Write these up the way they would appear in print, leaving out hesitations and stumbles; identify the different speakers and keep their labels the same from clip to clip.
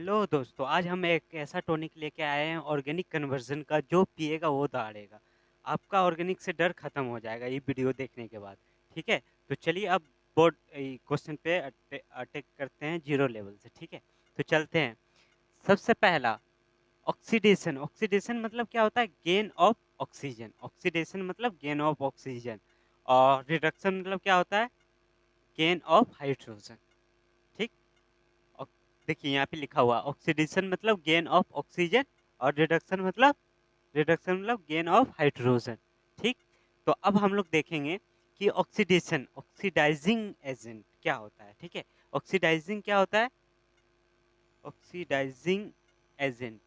Speaker 1: Hello दोस्तों, आज हम एक ऐसा टॉनिक लेके आए हैं ऑर्गेनिक कन्वर्जन का। जो पिएगा वो दहाड़ेगा। आपका ऑर्गेनिक से डर खत्म हो जाएगा ये वीडियो देखने के बाद। ठीक है, तो चलिए अब बोर्ड क्वेश्चन पे अटैक करते हैं जीरो लेवल से। ठीक है, तो चलते हैं। सबसे पहला, ऑक्सीडेशन। ऑक्सीडेशन मतलब क्या होता है? Gain of oxygen. ऑक्सीडेशन मतलब गेन ऑफ ऑक्सीजन। और रिडक्शन मतलब क्या होता है? Gain of hydrogen. ठीक। ऑक- देखिए यहाँ पे लिखा हुआ, ऑक्सीडेशन मतलब गेन ऑफ ऑक्सीजन, और रिडक्शन मतलब गेन ऑफ हाइड्रोजन। ठीक। तो अब हम लोग देखेंगे कि ऑक्सीडेशन, ऑक्सीडाइजिंग एजेंट क्या होता है। ठीक है, ऑक्सीडाइजिंग क्या होता है? Oxidising agent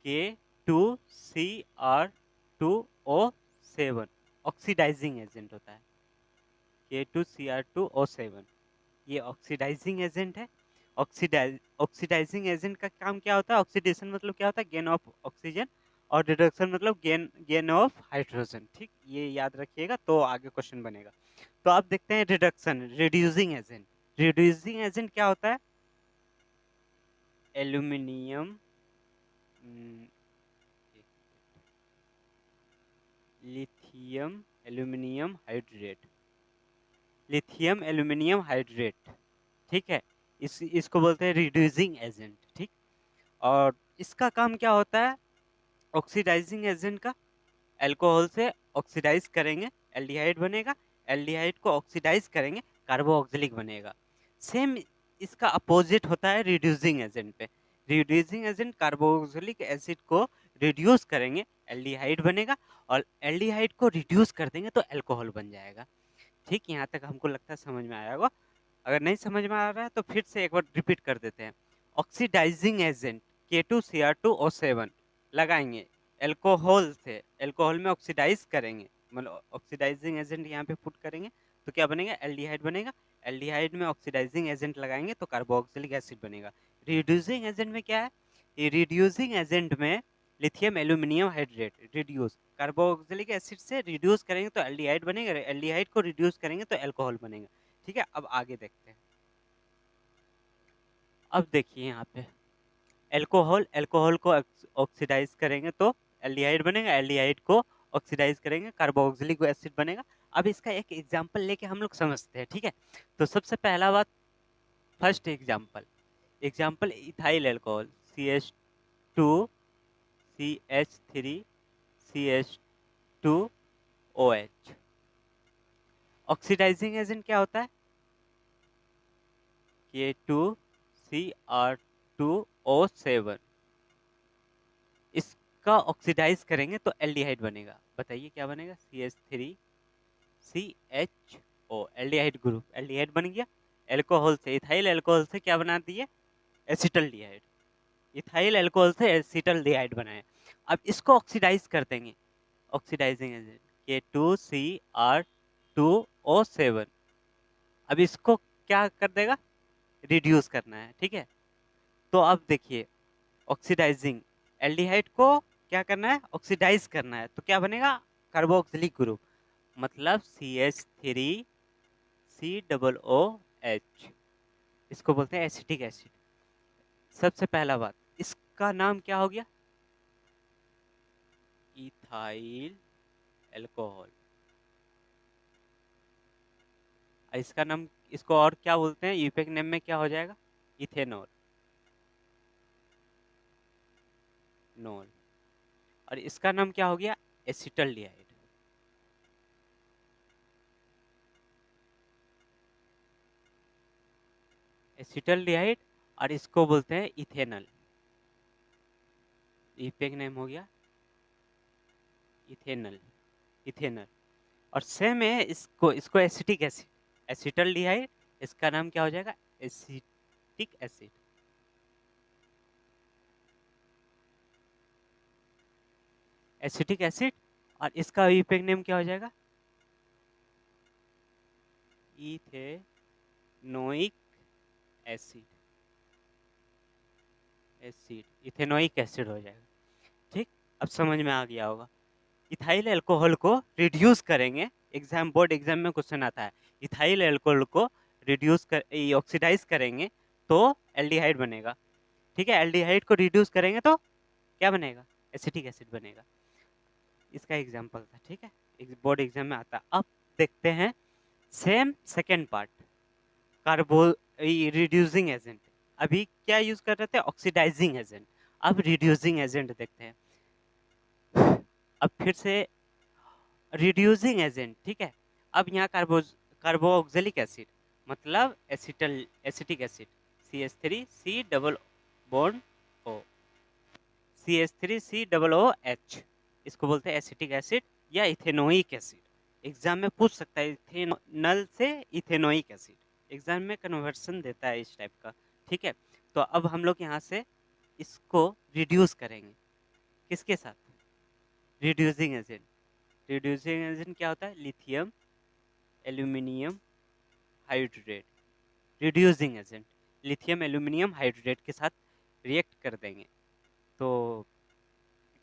Speaker 1: K2Cr2O7 oxidising agent होता है। K2Cr2O7 ये ऑक्सीडाइजिंग एजेंट है। ऑक्सीडाइजिंग एजेंट का काम क्या होता है? ऑक्सीडेशन मतलब क्या होता है? Gain of oxygen. और रिडक्शन मतलब गेन गेन ऑफ हाइड्रोजन। ठीक, ये याद रखिएगा तो आगे क्वेश्चन बनेगा। तो आप देखते हैं reduction, reducing agent. Reducing agent क्या होता है? Aluminium, lithium aluminium hydrate. Lithium aluminium hydrate. ठीक है, इसको बोलते हैं रिड्यूसिंग एजेंट। ठीक। और इसका काम क्या होता है? ऑक्सीडाइजिंग एजेंट का, अल्कोहल से ऑक्सीडाइज करेंगे, एल्डिहाइड बनेगा। एल्डिहाइड को ऑक्सीडाइज करेंगे, कार्बोक्सिलिक बनेगा। सेम इसका अपोजिट होता है रिड्यूसिंग एजेंट पे। रिड्यूसिंग एजेंट कार्बोक्सिलिक एसिड को रिड्यूस करेंगे, एल्डिहाइड बनेगा। और एल्डिहाइड को रिड्यूस कर देंगे तो अल्कोहल बन जाएगा। ठीक, यहाँ तक हमको लगता है समझ में आया होगा। अगर नहीं समझ में आ रहा है तो फिर से एक बार रिपीट कर देते हैं। ऑक्सीडाइजिंग एजेंट K2Cr2O7 लगाएंगे, अल्कोहल से, अल्कोहल में ऑक्सीडाइज करेंगे, मतलब ऑक्सीडाइजिंग एजेंट यहाँ पे पुट करेंगे तो क्या बनेगा? एल्डिहाइड बनेगा। एल्डिहाइड में ऑक्सीडाइजिंग एजेंट लगाएंगे तो कार्बोक्सिलिक एसिड बनेगा। रिड्यूसिंग एजेंट में क्या है? ये रिड्यूसिंग एजेंट में lithium aluminium hydrate reduce, carboxylic acid से रिड्यूस करेंगे तो एल्डिहाइड बनेगा, एल्डिहाइड को रिड्यूस करेंगे तो अल्कोहल बनेगा। ठीक है, अब आगे देखते हैं। अब देखिए यहाँ पे अल्कोहल, अल्कोहल को ऑक्सीडाइज करेंगे तो एल्डिहाइड बनेगा, एल्डिहाइड को ऑक्सीडाइज करेंगे, कार्बोक्सिलिक एसिड बनेगा। अब इसका एक एग्जांपल लेके हम लोग समझते हैं। ठीक है, तो सबसे पहला बात, first example, example ethyl alcohol CH2CH3CH2OH। Oxidising agent क्या होता है? K2Cr2O7। इसका ऑक्सीडाइज करेंगे तो एल्डिहाइड बनेगा। बताइए क्या बनेगा? CH3CHO, एल्डिहाइड ग्रुप, एल्डिहाइड बन गया। अल्कोहल से, इथाइल अल्कोहल से क्या बना दिए? एसिटल्डिहाइड। इथाइल अल्कोहल से एसिटल्डिहाइड बनाए। अब इसको ऑक्सीडाइज कर देंगे, ऑक्सीडाइजिंग एजेंट K2Cr2O7। अब इसको क्या कर देगा? रिड्यूस करना है। ठीक है, तो अब देखिए, ऑक्सीडाइजिंग, एल्डिहाइड को क्या करना है? ऑक्सीडाइज करना है तो क्या बनेगा? कार्बोक्सिलिक ग्रुप, मतलब CH3COOH। इसको बोलते हैं एसिटिक एसिड। सबसे पहला बात, इसका नाम क्या हो गया? Ethyl alcohol. इसका नाम, इसको और क्या बोलते हैं? यूपेक नेम में क्या हो जाएगा? Ethanol, knoll. और इसका नाम क्या हो गया? एसिटल्डिहाइड। एसिटल्डिहाइड, और इसको बोलते हैं इथेनॉल। यूपेक नेम हो गया इथेनॉल, इथेनॉल। और सेम है, इसको इसको एसिटिक एसिड, एसिटल्डिहाइड। इसका नाम क्या हो जाएगा? Acetic acid. एसिटिक एसिड, और इसका यूपेक नेम क्या हो जाएगा? इथेनोइक एसिड, इथेनोइक एसिड हो जाएगा। ठीक, अब समझ में आ गया होगा। इथाइल अल्कोहल को रिड्यूस करेंगे, एग्जाम, बोर्ड एग्जाम में क्वेश्चन आता है। इथाइल अल्कोहल को रिड्यूस कर, ऑक्सीडाइज करेंगे तो एल्डिहाइड बनेगा। ठीक है, एल्डिहाइड को रिड्यूस करेंगे तो क्या बनेगा, एसिटिक एसिड बनेगा। इसका एग्जाम्पल था, ठीक है, बोर्ड एग्जाम में आता है। अब देखते हैं same second part, कार्बो reducing agent. अभी क्या यूज कर रहे थे, ऑक्सीडाइजिंग एजेंट, अब रिड्यूसिंग एजेंट देखते हैं। अब फिर से रिड्यूसिंग एजेंट, ठीक है। अब यहाँ कार्बोक्सिलिक एसिड मतलब acetic acid, CH3C double bond O, CH3C OOH, इसको बोलते हैं एसिटिक एसिड या इथेनोइक एसिड। एग्जाम में पूछ सकता है इथेनॉल से इथेनोइक एसिड, एग्जाम में कन्वर्सन देता है इस टाइप का, ठीक है। तो अब हम लोग यहाँ से इसको रिड्यूस करेंगे, किसके साथ, रिड्यूसिंग एजेंट। रिड्यूसिंग एजेंट क्या होता है, lithium aluminium hydrate, reducing agent lithium aluminium hydrate के साथ रिएक्ट कर देंगे तो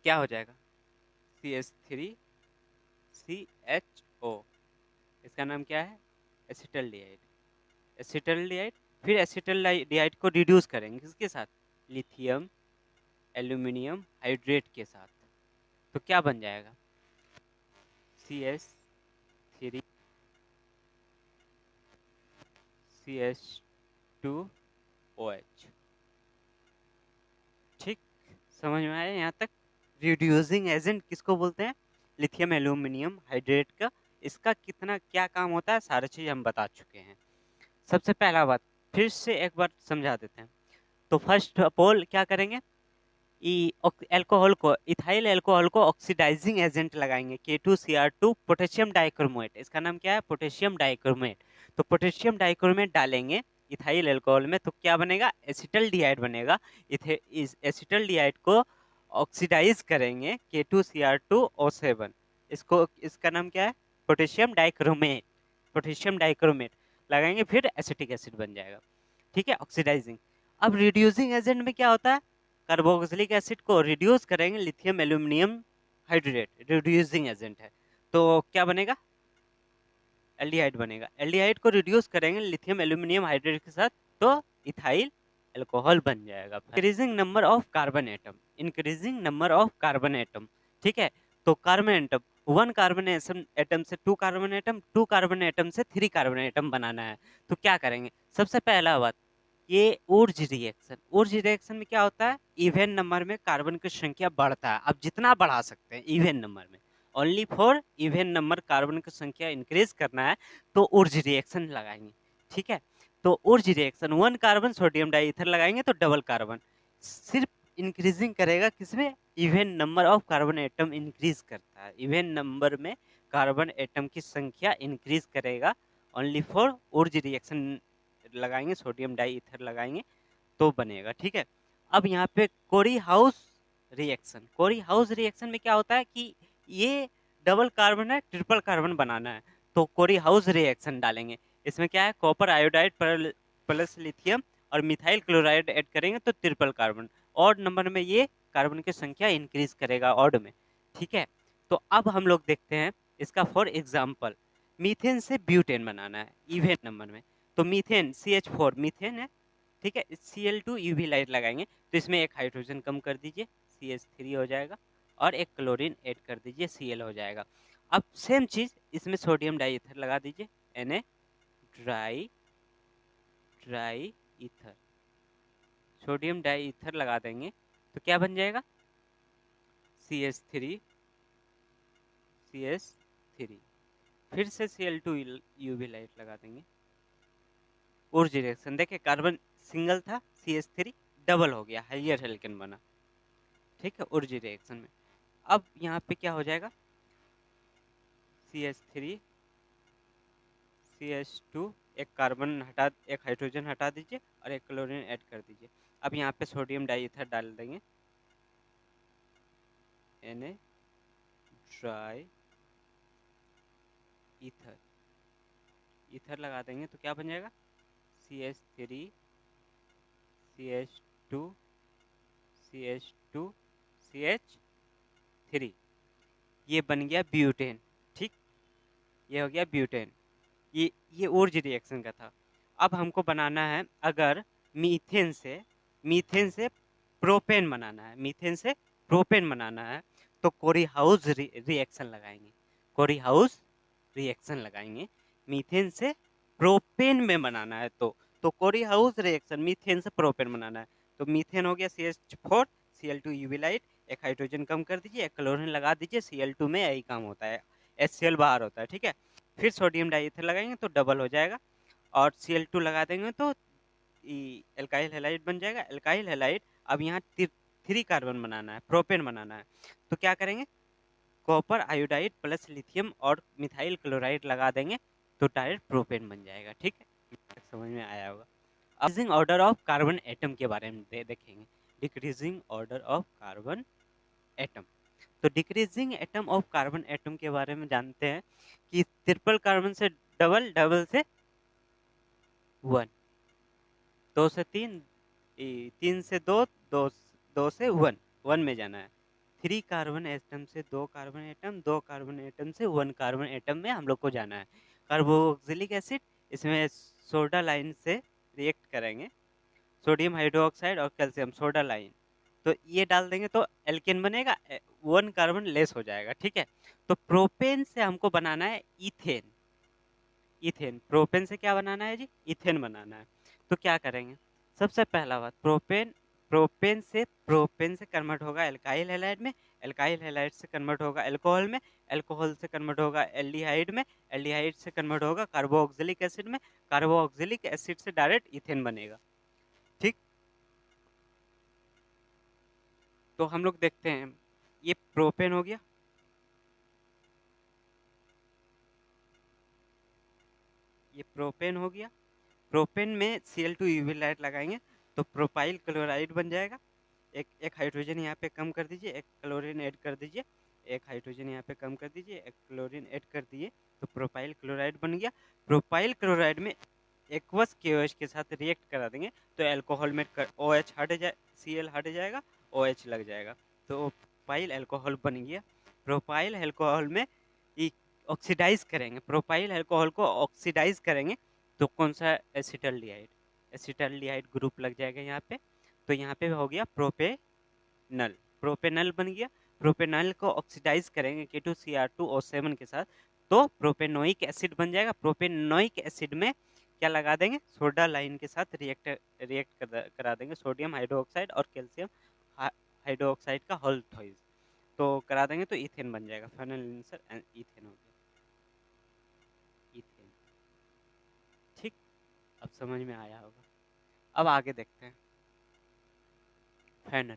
Speaker 1: क्या हो जाएगा, CH3CHO, इसका नाम क्या है, एसिटल्डिहाइड। एसिटल्डिहाइड, फिर एसिटल्डिहाइड को रिड्यूस करेंगे किसके साथ, लिथियम एल्यूमिनियम हाइड्रेट के साथ, तो क्या बन जाएगा, CH3CH2OH। ठीक, समझ में आया यहाँ तक। रिड्यूसिंग एजेंट किसको बोलते हैं, लिथियम एल्यूमिनियम हाइड्रेट का। इसका कितना क्या काम होता है सारा चीज हम बता चुके हैं। सबसे पहला बात फिर से एक बार समझा देते हैं। तो फर्स्ट ऑफ ऑल क्या करेंगे, एल्कोहल को, इथाइल एल्कोहल को ऑक्सीडाइजिंग एजेंट लगाएंगे, K2Cr2 पोटेशियम डाइक्रोमेट, इसका नाम क्या है, पोटेशियम डाइक्रोमेट। तो पोटेशियम डाइक्रोमेट डालेंगे इथाइल एल्कोहल में तो क्या बनेगा, एसिटल्डिहाइड बनेगा। इस एसिटल्डिहाइड को ऑक्सीडाइज करेंगे K2Cr2O7, इसको, इसका नाम क्या है, पोटेशियम डाइक्रोमेट, पोटेशियम डाइक्रोमेट लगाएंगे, फिर एसिटिक एसिड बन जाएगा, ठीक है, ऑक्सीडाइजिंग। अब रिड्यूसिंग एजेंट में क्या होता है, कार्बोक्सिलिक एसिड को रिड्यूस करेंगे lithium aluminium hydrate, reducing agent है, तो क्या बनेगा, एल्डिहाइड बनेगा। एल्डिहाइड को रिड्यूस करेंगे लिथियम एल्यूमिनियम हाइड्रेट के साथ तो इथाइल अल्कोहल बन जाएगा। Increasing number of carbon atom, increasing number of carbon atom, ठीक है। तो कार्बन एटम, 1 कार्बन एटम से 2 कार्बन एटम, 2 कार्बन एटम से 3 कार्बन एटम बनाना है। तो क्या करेंगे, सबसे पहला बात, ये ऊर्ज रिएक्शन, ऊर्ज रिएक्शन में क्या होता है, इवन नंबर में कार्बन की संख्या बढ़ता है, आप जितना बढ़ा सकते हैं इवन नंबर में, only for even number carbon की संख्या इंक्रीज करना है तो ऊर्ज रिएक्शन लगाएंगे, ठीक है। तो ऊर्ज रिएक्शन 1 कार्बन सोडियम डाइईथर लगाएंगे तो डबल कार्बन, सिर्फ इंक्रीजिंग करेगा किसमें, even number of carbon atom increase करता है, इवन नंबर में कार्बन एटम की संख्या इंक्रीज करेगा, ओनली फॉर ऊर्ज रिएक्शन लगाएंगे, सोडियम डाइईथर लगाएंगे तो बनेगा, ठीक है। अब यहाँ पे कोरी हाउस रिएक्शन, कोरी हाउस रिएक्शन में क्या होता है कि ये डबल कार्बन है, ट्रिपल कार्बन बनाना है तो कोरी हाउस रिएक्शन डालेंगे। इसमें क्या है, कॉपर आयोडाइड प्लस लिथियम और मिथाइल क्लोराइड ऐड करेंगे तो ट्रिपल कार्बन, ऑड नंबर में ये कार्बन की संख्या इंक्रीज करेगा, ऑड में, ठीक है। तो अब हम लोग देखते हैं इसका फॉर एग्जाम्पल, मीथेन से ब्यूटेन बनाना है इवन नंबर में, तो मीथेन CH4 मीथेन है, ठीक है, Cl2 UV लाइट लगाएंगे तो इसमें एक हाइड्रोजन कम कर दीजिए, CH3 हो जाएगा, और एक क्लोरीन ऐड कर दीजिए, Cl हो जाएगा। अब सेम चीज इसमें सोडियम डाइईथर लगा दीजिए, Na ड्राई ईथर, सोडियम डाइईथर लगा देंगे तो क्या बन जाएगा, CH3 फिर से Cl2 UV लाइट लगा देंगे, ऊर्ज रिएक्शन देखिए, कार्बन सिंगल था, CH3 डबल हो गया, हाइयर एल्केन बना, ठीक है, ऊर्ज रिएक्शन में। अब यहाँ पे क्या हो जाएगा, CH3 CH2, एक कार्बन हटा, एक हाइड्रोजन हटा दीजिए और एक क्लोरीन ऐड कर दीजिए। अब यहाँ पे सोडियम डाइईथर डाल देंगे, Na ड्राई ईथर, ईथर लगा देंगे तो क्या बन जाएगा, CH3 CH2 CH2 CH3, ये बन गया ब्यूटेन, ठीक, ये हो गया ब्यूटेन। ये ऊर्ज रिएक्शन का था। अब हमको बनाना है, अगर मीथेन से प्रोपेन बनाना है, मीथेन से प्रोपेन बनाना है, तो कोरीहाउस रिएक्शन लगाएंगे, कोरीहाउस रिएक्शन लगाएंगे। मीथेन से प्रोपेन में बनाना है तो कोरीहाउस रिएक्शन मीथेन से प्रोपेन बनाना है, तो मीथेन हो गया CH4 Cl2 यूवी लाइट, एक हाइड्रोजन कम कर दीजिए, एक क्लोरीन लगा दीजिए, Cl2 में यही काम होता है, HCl बाहर होता है, ठीक है। फिर सोडियम डाइईथर लगाएंगे तो डबल हो जाएगा, और Cl2 लगा देंगे तो एल्काइल हैलाइड बन जाएगा। एल्काइल हैलाइड, अब यहाँ 3 कार्बन बनाना है, प्रोपेन बनाना है, तो क्या करेंगे, कॉपर आयोडाइड प्लस लिथियम और मिथाइल क्लोराइड लगा देंगे तो डायरेक्ट प्रोपेन बन जाएगा, ठीक है। समझ में आया होगा। Decreasing order of carbon atom के बारे में देखेंगे, decreasing order of carbon atom. तो decreasing atom of carbon atom के बारे में जानते हैं कि ट्रिपल कार्बन से डबल, डबल से 1, 2 से 3, 3 से 2, 2 से 1, 1 में जाना है। 3 कार्बन एटम से 2 कार्बन एटम, 2 कार्बन एटम से 1 कार्बन एटम में हम लोग को जाना है। कार्बोक्सिलिक एसिड, इसमें सोडा लाइन से रिएक्ट करेंगे, सोडियम हाइड्रोक्साइड और कैल्शियम सोडा लाइन, तो ये डाल देंगे तो एल्केन बनेगा, 1 कार्बन लेस हो जाएगा, ठीक है। तो प्रोपेन से हमको बनाना है इथेन, इथेन, प्रोपेन से क्या बनाना है जी, इथेन बनाना है। तो क्या करेंगे, सबसे पहला बात, प्रोपेन से कन्वर्ट होगा एल्काइल हैलाइड में, एल्काइल हैलाइड से कन्वर्ट होगा अल्कोहल में, अल्कोहल से कन्वर्ट होगा एल्डिहाइड में, एल्डिहाइड से कन्वर्ट होगा कार्बोक्सिलिक एसिड में, कार्बोक्सिलिक एसिड से डायरेक्ट इथेन बनेगा, ठीक। तो हम लोग देखते हैं, ये प्रोपेन हो गया, ये प्रोपेन हो गया। प्रोपेन में Cl2 यूवी लाइट लगाएंगे तो प्रोपाइल क्लोराइड बन जाएगा। एक हाइड्रोजन यहाँ पे कम कर दीजिए, एक क्लोरीन ऐड कर दीजिए, एक हाइड्रोजन यहाँ पे कम कर दीजिए, एक क्लोरीन ऐड कर दिए, तो प्रोपाइल क्लोराइड बन गया। प्रोपाइल क्लोराइड में एक्वस KOH के साथ रिएक्ट करा देंगे तो अल्कोहल में OH हट जाए, Cl हट जाएगा, OH लग जाएगा, तो प्रोपाइल अल्कोहल बन गया। प्रोपाइल अल्कोहल में ऑक्सीडाइज करेंगे, प्रोपाइल अल्कोहल को ऑक्सीडाइज करेंगे तो कौन सा, एसिटल्डिहाइड, एसिटल्डिहाइड ग्रुप लग जाएगा यहाँ पे, तो यहाँ पे हो गया प्रोपेनल, प्रोपेनल बन गया। प्रोपेनल को ऑक्सीडाइज करेंगे K2Cr2O7 के साथ तो प्रोपेनोइक एसिड बन जाएगा। प्रोपेनोइक एसिड में क्या लगा देंगे, सोडा लाइन के साथ रिएक्ट करा देंगे, सोडियम हाइड्रोक्साइड और कैल्शियम हाइड्रोक्साइड का होल्थोइज, तो करा देंगे तो इथेन बन जाएगा। फाइनल आंसर इथेन हो गया, इथेन, ठीक। अब समझ में आया होगा। अब आगे देखते हैं, final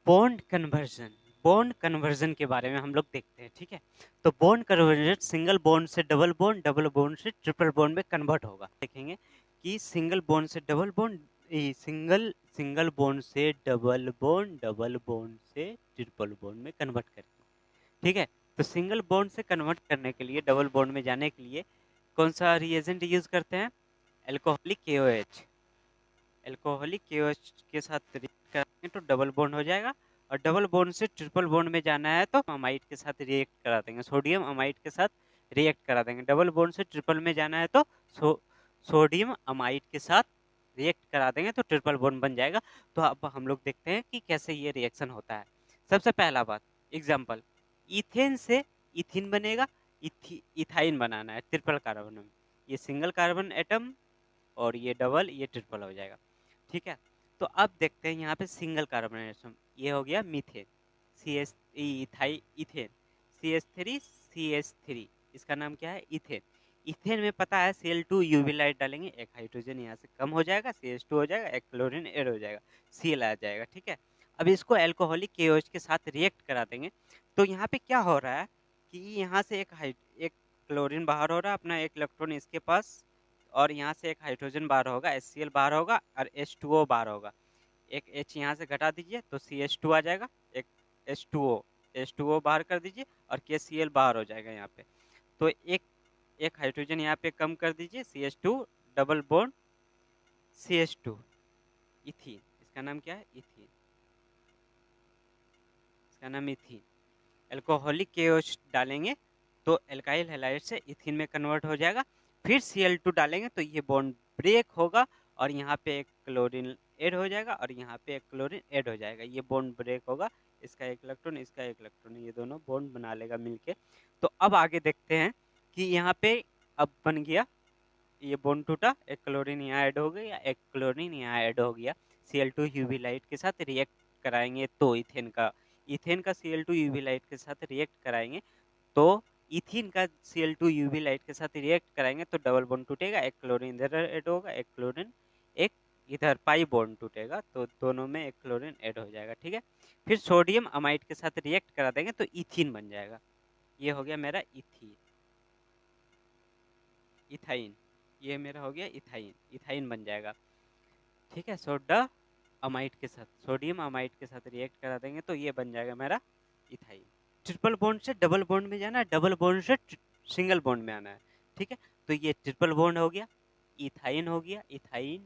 Speaker 1: bond conversion, bond conversion के बारे में हम लोग देखते हैं, ठीक है। तो बॉन्ड कन्वर्जन सिंगल बॉन्ड से डबल बॉन्ड, डबल बॉन्ड से ट्रिपल बॉन्ड में कन्वर्ट होगा। देखेंगे कि सिंगल बॉन्ड से डबल बॉन्ड, सिंगल बॉन्ड से डबल बॉन्ड, डबल बॉन्ड से ट्रिपल बॉन्ड में कन्वर्ट करेंगे, ठीक है। तो सिंगल बॉन्ड से कन्वर्ट करने के लिए, डबल बॉन्ड में जाने के लिए कौन सा रिएजेंट यूज करते हैं, अल्कोहलिक KOH, अल्कोहलिक KOH के साथ रिएक्ट करेंगे तो डबल बॉन्ड हो जाएगा, और डबल बॉन्ड से ट्रिपल बॉन्ड में जाना है तो अमाइड के साथ रिएक्ट करा देंगे, सोडियम अमाइड के साथ रिएक्ट करा देंगे। डबल बॉन्ड से ट्रिपल में जाना है तो सोडियम अमाइड के साथ रिएक्ट करा देंगे तो ट्रिपल बॉन्ड बन जाएगा। तो अब हम लोग देखते हैं कि कैसे ये रिएक्शन होता है। सबसे पहला बात, एग्जाम्पल, इथेन से इथिन बनेगा, इथाइन बनाना है ट्रिपल कार्बन में, ये सिंगल कार्बन एटम और ये डबल, ये ट्रिपल हो जाएगा, ठीक है। तो अब देखते हैं यहाँ पे सिंगल कार्बन एटम, ये हो गया मीथेन, इथेन, CH3, इसका नाम क्या है, इथेन। इथेन में पता है Cl2 यूवी लाइट डालेंगे, एक हाइड्रोजन यहाँ से कम हो जाएगा, CH2 हो जाएगा, एक क्लोरीन ऐड हो जाएगा, Cl आ जाएगा, ठीक है। अब इसको अल्कोहलिक KOH के साथ रिएक्ट करा देंगे तो यहाँ पे क्या हो रहा है कि यहाँ से एक क्लोरीन बाहर हो रहा है, अपना एक इलेक्ट्रॉन इसके पास, और यहाँ से एक हाइड्रोजन बाहर होगा, HCl बाहर होगा और H2O बाहर होगा। एक H यहाँ से घटा दीजिए तो CH2 आ जाएगा, एक H2O बाहर कर दीजिए और KCl बाहर हो जाएगा यहाँ पे। तो एक हाइड्रोजन यहाँ पे कम कर दीजिए, CH2 double bond CH2, ethene, इसका नाम क्या है, इथीन, इसका नाम इथीन। अल्कोहलिक KOH डालेंगे तो अल्काइल हैलाइड से इथीन में कन्वर्ट हो जाएगा। फिर Cl2 डालेंगे तो ये बॉन्ड ब्रेक होगा और यहाँ पे एक क्लोरीन ऐड हो जाएगा और यहाँ पे एक क्लोरीन ऐड हो जाएगा, ये बॉन्ड ब्रेक होगा, इसका एक इलेक्ट्रॉन, इसका एक इलेक्ट्रॉन, ये दोनों बॉन्ड बना लेगा मिलके। तो अब आगे देखते हैं कि यहाँ पे अब बन गया, ये बॉन्ड टूटा, एक क्लोरीन यहाँ ऐड हो गया, एक क्लोरीन यहाँ ऐड हो गया। Cl2 यूवी लाइट के साथ रिएक्ट कराएंगे तो इथेन का Cl2 यूवी लाइट के साथ रिएक्ट कराएंगे तो इथिन का Cl2 यूवी लाइट के साथ रिएक्ट कराएंगे तो डबल बॉन्ड टूटेगा, एक क्लोरीन इधर ऐड होगा, एक क्लोरीन एक इधर पाई बॉन्ड टूटेगा, तो दोनों में एक क्लोरीन ऐड हो जाएगा। ठीक है, फिर सोडियम अमाइड के साथ रिएक्ट करा देंगे तो इथिन बन जाएगा। ये हो गया मेरा इथाइन, ये मेरा हो गया इथाइन बन जाएगा। ठीक है, सोडा अमाइड के साथ, सोडियम अमाइड के साथ रिएक्ट करा देंगे तो ये बन जाएगा मेरा इथाइन। ट्रिपल बॉन्ड से डबल बॉन्ड में जाना है, डबल बॉन्ड से सिंगल बॉन्ड में आना है। ठीक है, तो ये ट्रिपल बॉन्ड हो गया, इथाइन हो गया, इथाइन।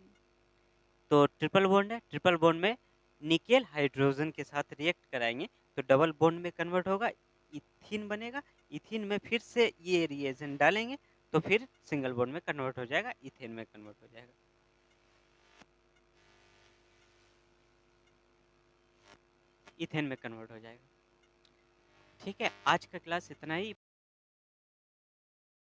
Speaker 1: तो ट्रिपल बॉन्ड है, ट्रिपल बॉन्ड में निकेल हाइड्रोजन के साथ रिएक्ट कराएंगे तो डबल बॉन्ड में कन्वर्ट होगा, इथिन बनेगा। इथिन में फिर से ये रिएजेंट डालेंगे तो फिर सिंगल बॉन्ड में कन्वर्ट हो जाएगा, इथेन में कन्वर्ट हो जाएगा, इथेन में कन्वर्ट हो जाएगा। ठीक है, आज का क्लास इतना ही।